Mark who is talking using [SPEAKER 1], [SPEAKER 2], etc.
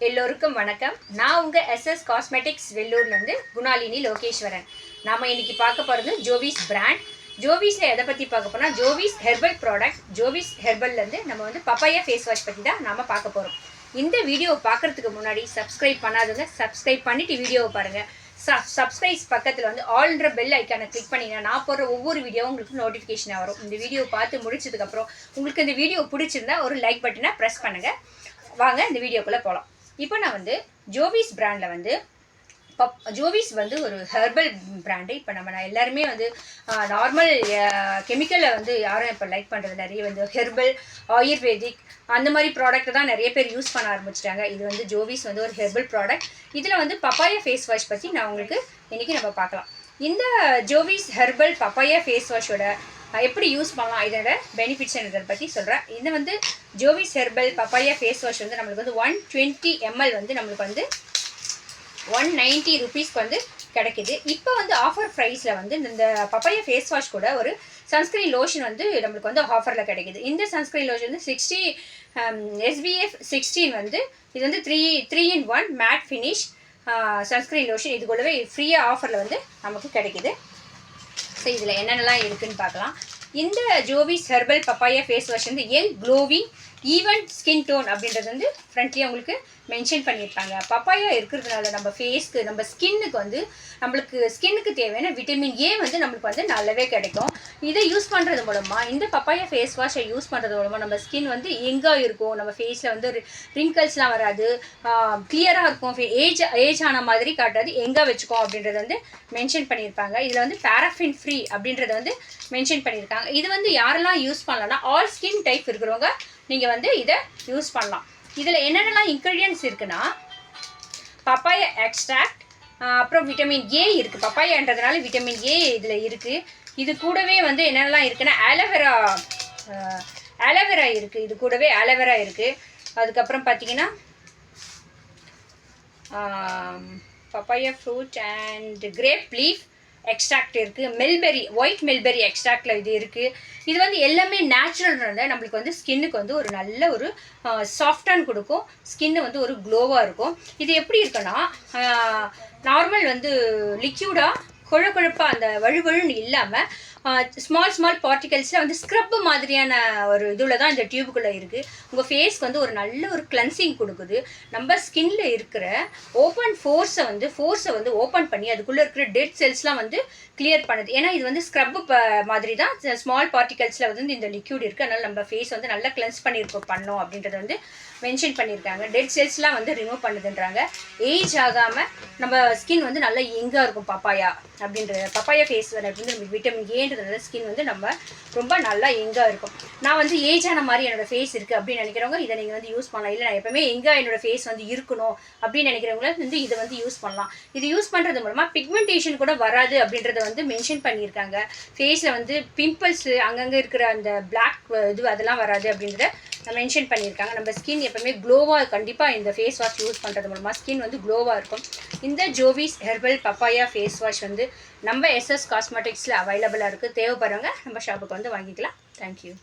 [SPEAKER 1] எல்லோருக்கும் வணக்கம். நான் உங்கள் எஸ்எஸ் காஸ்மெட்டிக்ஸ் வெள்ளூர்லேருந்து குணாலினி லோகேஸ்வரன். நாம் இன்றைக்கி பார்க்க போகிறது ஜோவிஸ் பிராண்ட். ஜோவிஸில் எதை பற்றி பார்க்க போனால் ஜோவிஸ் ஹெர்பல் ப்ராடக்ட். ஜோவிஸ் ஹெர்பல்லேருந்து நம்ம வந்து பப்பாயா ஃபேஸ் வாஷ் பற்றி தான் நாம் பார்க்க போகிறோம். இந்த வீடியோவை பார்க்குறதுக்கு முன்னாடி சப்ஸ்கிரைப் பண்ணாதவங்க சப்ஸ்கிரைப் பண்ணிவிட்டு வீடியோவை பாருங்கள். சப்ஸ்கிரைப் பக்கத்தில் வந்து ஆல்ன்ற பெல் ஐக்கானை கிளிக் பண்ணிங்கன்னா நான் போடுற ஒவ்வொரு வீடியோவும் உங்களுக்கு நோட்டிஃபிகேஷனாக வரும். இந்த வீடியோ பார்த்து முடிச்சதுக்கப்புறம் உங்களுக்கு இந்த வீடியோ பிடிச்சிருந்தா ஒரு லைக் பட்டனை ப்ரெஸ் பண்ணுங்கள். வாங்க இந்த வீடியோக்குள்ளே போகலாம். இப்போ நான் வந்து ஜோவிஸ் பிராண்டில் வந்து ஜோவிஸ் வந்து ஒரு ஹெர்பல் பிராண்டு. இப்போ நம்ம எல்லாருமே வந்து நார்மல் கெமிக்கலை வந்து யாரும் இப்போ லைக் பண்ணுறது நிறைய வந்து ஹெர்பல் ஆயுர்வேதிக் அந்த மாதிரி ப்ராடக்ட்டை தான் நிறைய பேர் யூஸ் பண்ண ஆரம்பிச்சிட்டாங்க. இது வந்து ஜோவிஸ் வந்து ஒரு ஹெர்பல் ப்ராடக்ட். இதில் வந்து பப்பாயா ஃபேஸ் வாஷ் பற்றி நான் உங்களுக்கு இன்றைக்கி நம்ம பார்க்கலாம். இந்த ஜோவிஸ் ஹெர்பல் பப்பாயா ஃபேஸ் வாஷோட எப்படி யூஸ் பண்ணலாம், இதோட பெனிஃபிட்ஸ் இதை பற்றி சொல்கிறேன். இது வந்து Jovees herbal papaya face wash வந்து நம்மளுக்கு வந்து 120 ml வந்து நம்மளுக்கு வந்து 190 rupeesக்கு வந்து கிடைக்குது. இப்போ வந்து ஆஃபர் ப்ரைஸில் வந்து இந்த பப்பாயா ஃபேஸ் வாஷ் கூட ஒரு சன்ஸ்க்ரீன் லோஷன் வந்து நம்மளுக்கு வந்து ஆஃபரில் கிடைக்குது. இந்த சன்ஸ்க்ரீன் லோஷன் வந்து 60 SPF 16 வந்து இது வந்து 3-in-1 matte finish sunscreen lotion. இது கூடவே ஃப்ரீயாக ஆஃபரில் வந்து நமக்கு கிடைக்குது. ஸோ இதில் என்னென்னலாம் இருக்குதுன்னு பார்க்கலாம். இந்த Jovees herbal papaya face wash வந்து young glowing even skin tone அப்படின்றது வந்து ஃப்ரண்ட்லேயே உங்களுக்கு மென்ஷன் பண்ணியிருப்பாங்க. பப்பாயா இருக்கிறதுனால நம்ம ஃபேஸ்க்கு நம்ம ஸ்கின்னுக்கு வந்து நம்மளுக்கு ஸ்கின்னுக்கு தேவையான விட்டமின் ஏ வந்து நம்மளுக்கு வந்து நல்லாவே கிடைக்கும். இதை யூஸ் பண்ணுறது மூலமாக இந்த பப்பாயா ஃபேஸ் வாஷை யூஸ் பண்ணுறது மூலமாக நம்ம ஸ்கின் வந்து எங்காக இருக்கும், நம்ம ஃபேஸில் வந்து ரிங்கிள்ஸ்லாம் வராது, கிளியராக இருக்கும், ஏஜ் ஆன மாதிரி காட்டாது, எங்கே வச்சுக்கோம் அப்படின்றத வந்து மென்ஷன் பண்ணியிருப்பாங்க. இதில் வந்து பேராஃபின் ஃப்ரீ அப்படின்றத வந்து மென்ஷன் பண்ணியிருக்காங்க. இது வந்து யாரெல்லாம் யூஸ் பண்ணலாம்னா ஆல் ஸ்கின் டைப் இருக்கிறவங்க நீங்கள் வந்து இதை யூஸ் பண்ணலாம். இதில் என்னென்னலாம் இன்க்ரீடியன்ட்ஸ் இருக்குன்னா பப்பாயா எக்ஸ்ட்ராக்ட், அப்புறம் விட்டமின் ஏ இருக்குது. பப்பாயான்றதுனால விட்டமின் ஏ இதில் இருக்குது. இது கூடவே வந்து என்னென்னலாம் இருக்குன்னா ஆலோவேரா இருக்குது. இது கூடவே ஆலோவேரா இருக்குது. அதுக்கப்புறம் பார்த்தீங்கன்னா papaya fruit and grape leaf extract இருக்குது. மெல்பெரி ஒயிட் மெல்பெரி எக்ஸ்ட்ராக்டில் இது இருக்குது. இது வந்து எல்லாமே நேச்சுரல்ன்றத நம்மளுக்கு வந்து ஸ்கின்னுக்கு வந்து ஒரு நல்ல ஒரு சாஃப்டான் கொடுக்கும். ஸ்கின்னு வந்து ஒரு க்ளோவாக இருக்கும். இது எப்படி இருக்குன்னா நார்மல் வந்து லிக்யூடாக கொழுப்பாக அந்த வழுவழுன்னு இல்லாமல் ஸ்மால் பார்ட்டிகல்ஸில் வந்து ஸ்க்ரப்பு மாதிரியான ஒரு இதில் தான் இந்த டியூபுக்குள்ளே இருக்குது. உங்கள் ஃபேஸ்க்கு வந்து ஒரு நல்ல ஒரு கிளென்சிங் கொடுக்குது. நம்ம ஸ்கின்ல இருக்கிற ஃபோர்ஸை வந்து ஓப்பன் பண்ணி அதுக்குள்ளே இருக்கிற டெட் செல்ஸ்லாம் வந்து கிளியர் பண்ணுது. ஏன்னா இது வந்து ஸ்க்ரப்பு மாதிரி தான் ஸ்மால் பார்ட்டிகல்ஸில் வந்து இந்த லிக்யூட் இருக்குது. அதனால் நம்ம ஃபேஸ் வந்து நல்லா கிளென்ஸ் பண்ணோம் அப்படின்றத வந்து மென்ஷன் பண்ணியிருக்காங்க. டெட் செல்ஸ்லாம் வந்து ரிமூவ் பண்ணுதுன்றாங்க. ஏஜ் ஆகாமல் நம்ம ஸ்கின் வந்து நல்லா யங்காக இருக்கும். பப்பாயா ஃபேஸ் வந்து நம்ம விட்டமின் ஏன்றதுனால ஸ்கின் வந்து நம்ம ரொம்ப நல்லா யங்காக இருக்கும். நான் வந்து ஏஜ் ஆன மாதிரி என்னோடய ஃபேஸ் இருக்குது அப்படின்னு நினைக்கிறவங்க இதை நீங்கள் வந்து யூஸ் பண்ணலாம். இல்லை நான் எப்பவுமே எங்காக என்னோடய ஃபேஸ் வந்து இருக்கணும் அப்படின்னு நினைக்கிறவங்கள வந்து இதை வந்து யூஸ் பண்ணலாம். இது யூஸ் பண்ணுறது மூலமாக பிக்மெண்டேஷன் கூட வராது அப்படின்றத வந்து மென்ஷன் பண்ணியிருக்காங்க. ஃபேஸில் வந்து பிம்பிள்ஸு அங்கங்கே இருக்கிற அந்த பிளாக் இது அதெல்லாம் வராது அப்படின்றத மென்ஷன் பண்ணியிருக்காங்க. நம்ம ஸ்கின் எப்பவுமே க்ளோவாக கண்டிப்பாக இந்த ஃபேஸ் வாஷ் யூஸ் பண்ணுறது மூலமாக ஸ்கின் வந்து க்ளோவாக இருக்கும். இந்த Jovees herbal papaya face wash வந்து நம்ம எஸ்எஸ் காஸ்மெட்டிக்ஸில் அவைலபிளாக இருக்குது. தேவைப்படுறவங்க நம்ம ஷாப்புக்கு வந்து வாங்கிக்கலாம். தேங்க்யூ.